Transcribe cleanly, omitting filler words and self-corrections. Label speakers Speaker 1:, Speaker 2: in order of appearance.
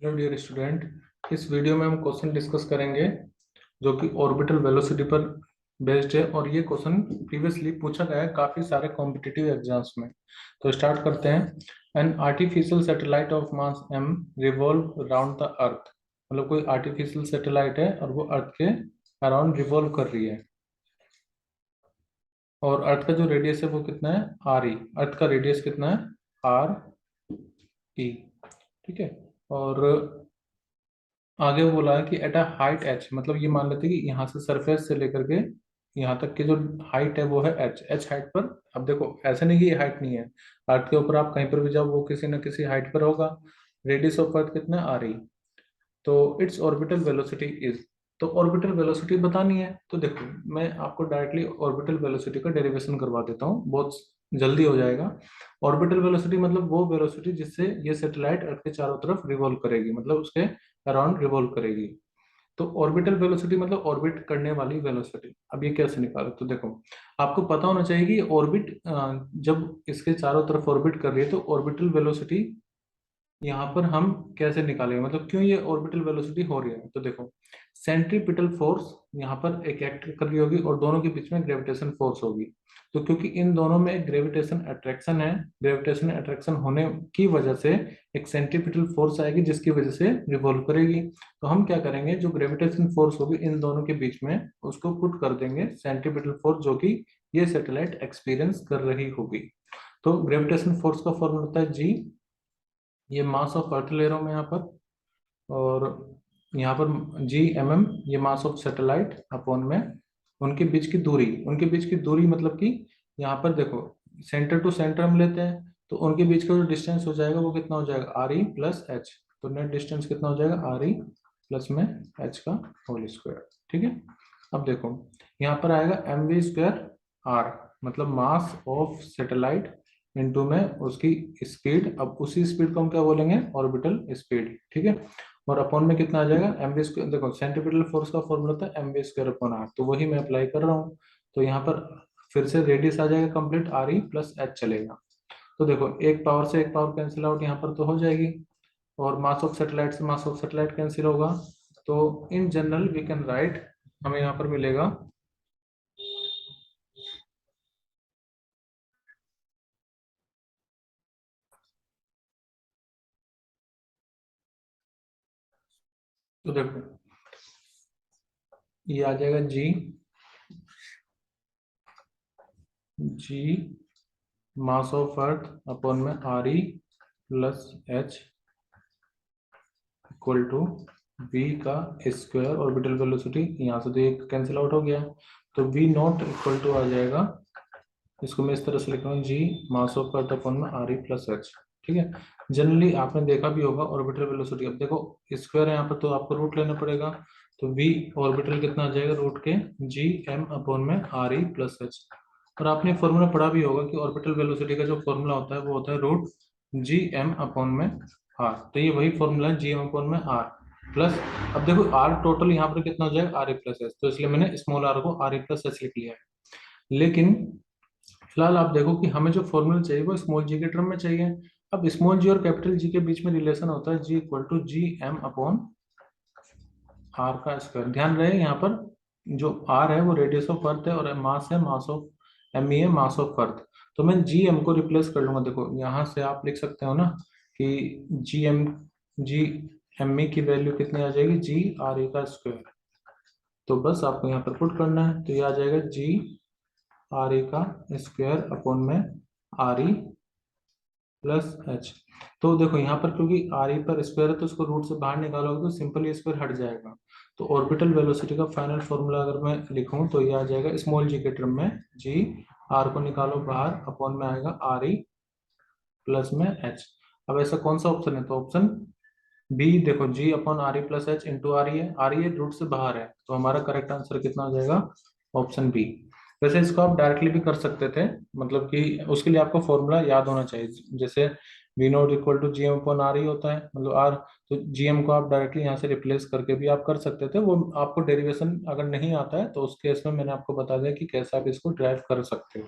Speaker 1: Hello dear student. इस video में हम क्वेश्चन डिस्कस करेंगे जो कि ऑर्बिटल वेलोसिटी पर बेस्ड है और ये क्वेश्चन प्रीवियसली पूछा गया है काफी सारे कॉम्पिटिटिव एग्जाम्स में। तो स्टार्ट करते हैं। An artificial satellite of mass m revolve around the earth. मतलब कोई आर्टिफिशियल सैटेलाइट है और वो अर्थ के अराउंड रिवॉल्व कर रही है और अर्थ का जो रेडियस है वो कितना है आर ई। अर्थ का रेडियस कितना है आर ई। ठीक है। और आगे वो बोला है कि एट अ हाइट एच, मतलब ये मान लेते हैं कि यहाँ से सरफेस से लेकर के यहाँ तक की जो हाइट है वो है एच हाइट पर। अब देखो ऐसे नहीं कि ये हाइट नहीं है, अर्थ के ऊपर आप कहीं पर भी जाओ वो किसी न किसी हाइट पर होगा। रेडियस ऑफ अर्थ कितना है आर ई। तो इट्स ऑर्बिटल वेलोसिटी इज, तो ऑर्बिटल वेलोसिटी बतानी है। तो देखो मैं आपको डायरेक्टली ऑर्बिटल वेलोसिटी का डेरिवेशन करवा देता हूँ, बहुत जल्दी हो जाएगा। ऑर्बिटल वेलोसिटी मतलब वो वेलोसिटी जिससे ये सैटेलाइट अर्थ के चारों तरफ रिवॉल्व करेगी, मतलब उसके अराउंड रिवॉल्व करेगी। तो ऑर्बिटल वेलोसिटी मतलब ऑर्बिट करने वाली वेलोसिटी। अब ये कैसे निकालो, तो देखो आपको पता होना चाहिए कि ऑर्बिट जब इसके चारों तरफ ऑर्बिट कर रही है तो ऑर्बिटल वेलोसिटी यहाँ पर हम कैसे निकालेंगे, मतलब क्यों ये ऑर्बिटल वेलोसिटी हो रही है। तो देखो सेंट्रीपिटल फोर्स यहाँ पर एक एक्ट कर रही होगी और दोनों के बीच में ग्रेविटेशन फोर्स होगी। तो क्योंकि इन दोनों में ग्रेविटेशन अट्रैक्शन है, ग्रेविटेशन अट्रैक्शन होने की वजह से एक सेंट्रीपिटल फोर्स आएगी जिसकी वजह से रिवॉल्व करेगी। तो हम क्या करेंगे, जो ग्रेविटेशन फोर्स होगी इन दोनों के बीच में उसको पुट कर देंगे सेंट्रीपिटल फोर्स जो कि ये सैटेलाइट एक्सपीरियंस कर रही होगी। तो ग्रेविटेशन फोर्स का फॉर्मूला होता है जी, ये मास ऑफ अर्थ ले रहा हूँ मैं यहाँ पर, और यहाँ पर जी mm ये मास ऑफ सैटेलाइट अपॉन में उनके बीच की दूरी। उनके बीच की दूरी मतलब कि यहाँ पर देखो सेंटर टू सेंटर हम लेते हैं तो उनके बीच का जो डिस्टेंस हो जाएगा वो कितना हो जाएगा आर ई प्लस एच। तो नेट डिस्टेंस कितना हो जाएगा आर ई प्लस में एच का होल स्क्वायर। ठीक है। अब देखो यहाँ पर आएगा एम वी स्क्वायर आर, मतलब मास ऑफ सैटेलाइट इनटू में उसकी स्पीड। अब उसी स्पीड को हम क्या बोलेंगे ऑर्बिटल स्पीड। ठीक है। और अपॉन में कितना आ जाएगा एम वी स्क्वायर। देखो सेंट्रीपिटल फोर्स का फॉर्मूला होता है M V square upon R, तो वही मैं अप्लाई कर रहा हूँ। तो यहाँ पर फिर से रेडियस आ जाएगा complete are E plus H चलेगा। तो देखो एक पावर से एक पावर कैंसिल आउट यहाँ पर तो हो जाएगी, और मास ऑफ सैटेलाइट से मास ऑफ सैटेलाइट कैंसिल होगा। तो in general we can write, हमें यहाँ पर मिलेगा तो देखो ये आ जाएगा G, G mass of earth upon में R E plus h equal to v का स्क्वायर ऑर्बिटल वेलोसिटी। यहाँ से तो ये कैंसिल आउट हो गया, तो v नॉट इक्वल टू आ जाएगा, इसको मैं इस तरह से लिख रहा हूँ जी मास ऑफ अर्थ अपॉन में आर ई प्लस एच। ठीक है। जनरली आपने देखा भी होगा ऑर्बिटल वेलोसिटी, अब देखो स्क्वायर है यहाँ पर तो आपको रूट लेना पड़ेगा। तो v ऑर्बिटल कितना आ जाएगा रूट के जी एम अपॉन में आर ई प्लस एच। और आपने फॉर्मूला पढ़ा भी होगा कि ऑर्बिटल वेलोसिटी का जो फॉर्मूला होता है वो होता है रूट जी एम अपॉन में आर। तो ये वही फॉर्मूला है जी एम अपॉन में आर प्लस। अब देखो आर टोटल यहाँ पर कितना हो जाएगा आर ई प्लस एच, तो इसलिए मैंने स्मॉल आर को आर ई प्लस एच लिख लिया है। लेकिन फिलहाल आप देखो कि हमें जो फॉर्मूला चाहिए वो स्मॉल जी के टर्म में चाहिए। अब स्मॉल जी और कैपिटल जी के बीच में रिलेशन होता है G equal to G M upon R का स्क्वायर। ध्यान रहे यहाँ पर जो आर है वो रेडियस ऑफ अर्थ है और मास है मास ऑफ एम ई है मास ऑफ अर्थ। तो मैं जी एम को रिप्लेस कर लूंगा। देखो यहाँ से आप लिख सकते हो ना कि जी एम ई की वैल्यू कितनी आ जाएगी जी आर ई का स्क्वायर। तो बस आपको यहाँ पर पुट करना है, तो ये आ जाएगा जी आर ई का स्क्वायर अपॉन में आर ई प्लस एच। तो देखो यहाँ पर क्योंकि आर ई पर स्क्वायर है तो उसको रूट से बाहर निकालोगे तो सिंपल ये स्क्वायर हट जाएगा। तो ऑर्बिटल वेलोसिटी का फाइनल फॉर्मूला अगर मैं लिखूं तो ये आ जाएगा स्मॉल जी के टर्म में जी आर को निकालो बाहर अपॉन में आएगा आर ई प्लस में एच। अब ऐसा कौन सा ऑप्शन है, तो ऑप्शन बी देखो G upon R E plus H into R E है, आर ई रूट से बाहर है, तो हमारा करेक्ट आंसर कितना हो जाएगा ऑप्शन बी। वैसे इसको आप डायरेक्टली भी कर सकते थे, मतलब कि उसके लिए आपको फॉर्मूला याद होना चाहिए। जैसे v naught equal to G M upon R E होता है, मतलब आर, तो जी एम को आप डायरेक्टली यहाँ से रिप्लेस करके भी आप कर सकते थे। वो आपको डेरिवेशन अगर नहीं आता है तो उस केस में मैंने आपको बता दिया कि कैसे आप इसको ड्राइव कर सकते हो।